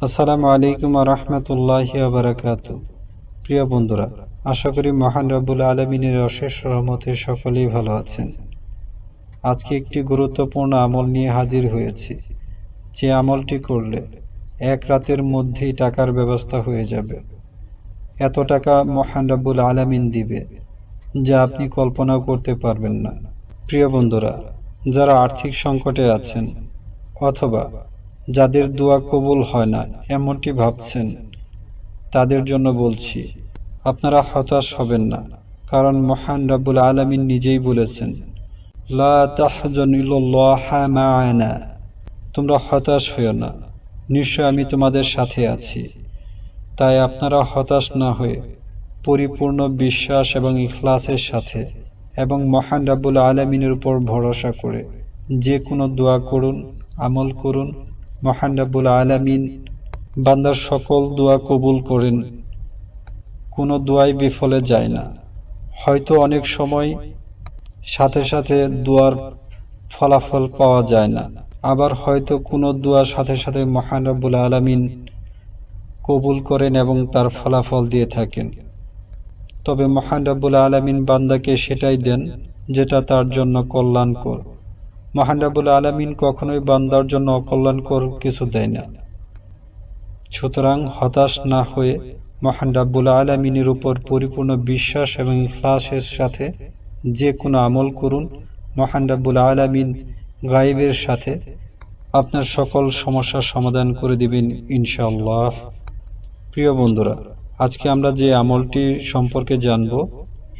আসসালামু আলাইকুম ওয়া রাহমাতুল্লাহি ওয়া বারাকাতুহু। প্রিয় বন্ধুরা, আশা করি মহান রব্বুল আলামিনের অশেষ রহমতে সকলেই ভালো আছেন। আজকে একটি গুরুত্বপূর্ণ আমল নিয়ে হাজির হয়েছি, যে আমলটি করলে এক রাতের মধ্যেই টাকার ব্যবস্থা হয়ে যাবে। এত টাকা মহান রব্বুল আলামিন দিবে যা আপনি কল্পনাও করতে পারবেন না। প্রিয় বন্ধুরা, যারা আর্থিক সংকটে আছেন অথবা যাদের দোয়া কবুল হয় না এমনটি ভাবছেন, তাদের জন্য বলছি, আপনারা হতাশ হবেন না, কারণ মহান রব্বুল আলামিন নিজেই বলেছেন, লা তাহজানু ইন্নাল্লাহা মা'ানা। তোমরা হতাশ হইও না, নিশ্চয় আমি তোমাদের সাথে আছি। তাই আপনারা হতাশ না হয়ে পরিপূর্ণ বিশ্বাস এবং ইখলাসের সাথে এবং মহান রব্বুল আলামিনের উপর ভরসা করে যে কোনো দোয়া করুন, আমল করুন। মহান রব্বুল আলামিন বান্দার সকল দোয়া কবুল করেন, কোনো দোয়াই বিফলে যায় না। হয়তো অনেক সময় সাথে সাথে দোয়ার ফলাফল পাওয়া যায় না, আবার হয়তো কোনো দোয়ার সাথে সাথে মহান রব্বুল আলামিন কবুল করেন এবং তার ফলাফল দিয়ে থাকেন। তবে মহান রব্বুল আলামিন বান্দাকে সেটাই দেন যেটা তার জন্য কল্যাণকর। মহান রব্বুল আলামিন কখনোই বান্দার জন্য অকল্যাণকর কিছু দেয় না। সুতরাং হতাশ না হয়ে মহান রব্বুল আলামিনের উপর পরিপূর্ণ বিশ্বাস এবং ইখলাসের সাথে যে কোনো আমল করুন। মহান রব্বুল আলামিন গায়েবের সাথে আপনার সকল সমস্যার সমাধান করে দিবেন ইনশাআল্লাহ। প্রিয় বন্ধুরা, আজকে আমরা যে আমলটি সম্পর্কে জানব,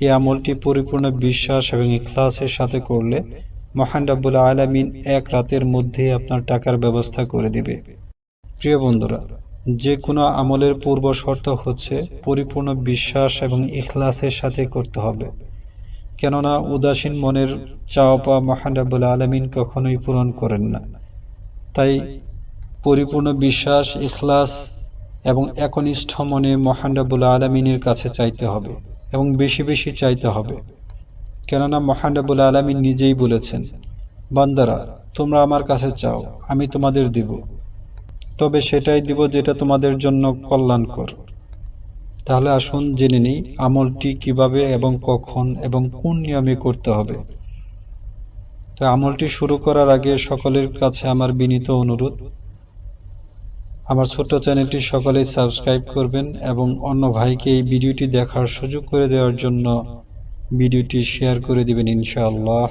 এই আমলটি পরিপূর্ণ বিশ্বাস এবং ইখলাসের সাথে করলে মহান রব্বুল আলামিন এক রাতের মধ্যেই আপনার টাকার ব্যবস্থা করে দিবে। প্রিয় বন্ধুরা, যে কোনো আমলের পূর্ব শর্ত হচ্ছে পরিপূর্ণ বিশ্বাস এবং ইখলাসের সাথে করতে হবে, কেননা উদাসীন মনের চাওয়া পাওয়া মহান রব্বুল আলামিন কখনোই পূরণ করেন না। তাই পরিপূর্ণ বিশ্বাস, ইখলাস এবং একনিষ্ঠ মনে মহান রব্বুল আলামিনের কাছে চাইতে হবে এবং বেশি বেশি চাইতে হবে, কেননা মহান রব্বুল আলামিন নিজেই বলেছেন, বান্দারা তোমরা আমার কাছে চাও, আমি তোমাদের দিব, তবে সেটাই দিব যেটা তোমাদের জন্য কল্যাণকর। তাহলে আসুন জেনে নিই আমলটি কিভাবে এবং কখন এবং কোন নিয়মে করতে হবে। তো আমলটি শুরু করার আগে সকলের কাছে আমার বিনীত অনুরোধ, আমার ছোট্ট চ্যানেলটি সকলেই সাবস্ক্রাইব করবেন এবং অন্য ভাইকে এই ভিডিওটি দেখার সুযোগ করে দেওয়ার জন্য ভিডিওটি শেয়ার করে দিবেন ইনশাআল্লাহ।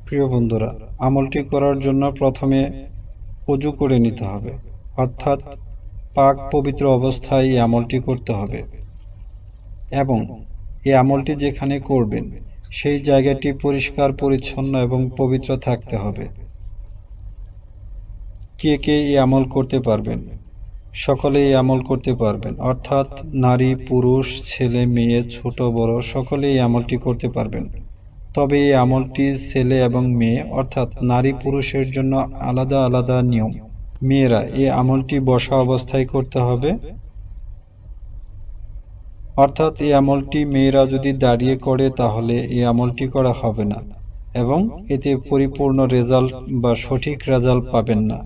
প্রিয় বন্ধুরা, আমলটি করার জন্য প্রথমে ওযু করে নিতে হবে, অর্থাৎ পাক পবিত্র অবস্থায় এই আমলটি করতে হবে এবং এই আমলটি যেখানে করবেন সেই জায়গাটি পরিষ্কার পরিচ্ছন্ন এবং পবিত্র থাকতে হবে। কে কে এই আমল করতে পারবেন? সকলে এই আমল করতে পারবেন, অর্থাৎ নারী, পুরুষ, ছেলে, মেয়ে, ছোট বড় সকলে এই আমলটি করতে পারবেন। তবে এই আমলটি ছেলে এবং মেয়ে অর্থাৎ নারী পুরুষের জন্য আলাদা আলাদা নিয়ম। মেয়েরা এই আমলটি বসা অবস্থায় করতে হবে, অর্থাৎ এই আমলটি মেয়েরা যদি দাঁড়িয়ে করে তাহলে এই আমলটি করা হবে না এবং এতে পরিপূর্ণ রেজাল্ট বা সঠিক রেজাল্ট পাবেন না।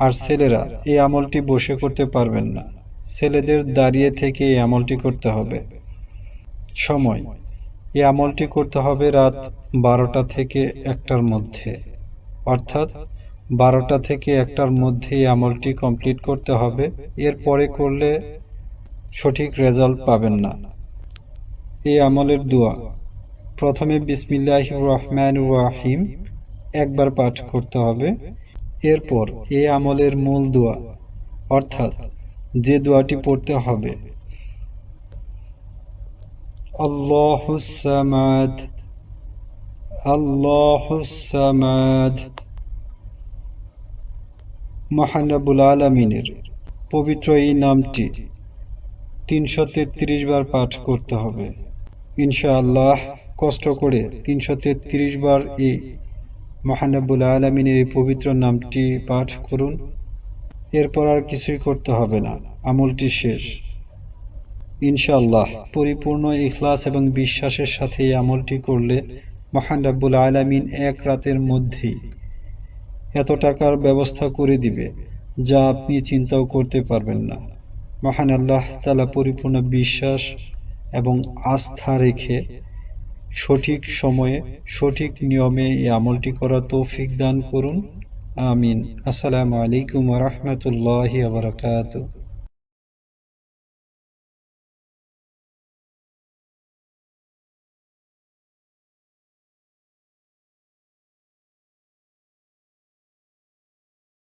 আর ছেলেরা এই আমলটি বসে করতে পারবেন না, ছেলেদের দাঁড়িয়ে থেকে এই আমলটি করতে হবে। সময়, এই আমলটি করতে হবে রাত 12টা থেকে 1টার মধ্যে, অর্থাৎ 12টা থেকে 1টার মধ্যে এই আমলটি কমপ্লিট করতে হবে। এরপরে করলে সঠিক রেজাল্ট পাবেন না। এই আমলের দোয়া, প্রথমে বিসমিল্লাহির রহমানির রহিম একবার পাঠ করতে হবে। এরপর এই আমলের মূল দোয়া, অর্থাৎ যে দোয়াটি পড়তে হবে, আল্লাহুস সামাদ আল্লাহুস সামাদ। মহান রব্বুল আলামিনের পবিত্র এই নামটি 333 বার পাঠ করতে হবে ইনশাআল্লাহ। কষ্ট করে 333 বার এই মহান রব্বুল আলামিনের এই পবিত্র নামটি পাঠ করুন। এরপর আর কিছুই করতে হবে না, আমলটি শেষ ইনশাআল্লাহ। পরিপূর্ণ ইখলাস এবং বিশ্বাসের সাথে এই আমলটি করলে মহান রব্বুল আলামিন এক রাতের মধ্যেই এত টাকার ব্যবস্থা করে দিবে যা আপনি চিন্তাও করতে পারবেন না। মহান আল্লাহ তাআলা পরিপূর্ণ বিশ্বাস এবং আস্থা রেখে সঠিক সময়ে সঠিক নিয়মে এই আমলটি করার তৌফিক দান করুন। আমিন। আসসালামু আলাইকুম ওয়া রাহমাতুল্লাহি ওয়া বারাকাতুহু।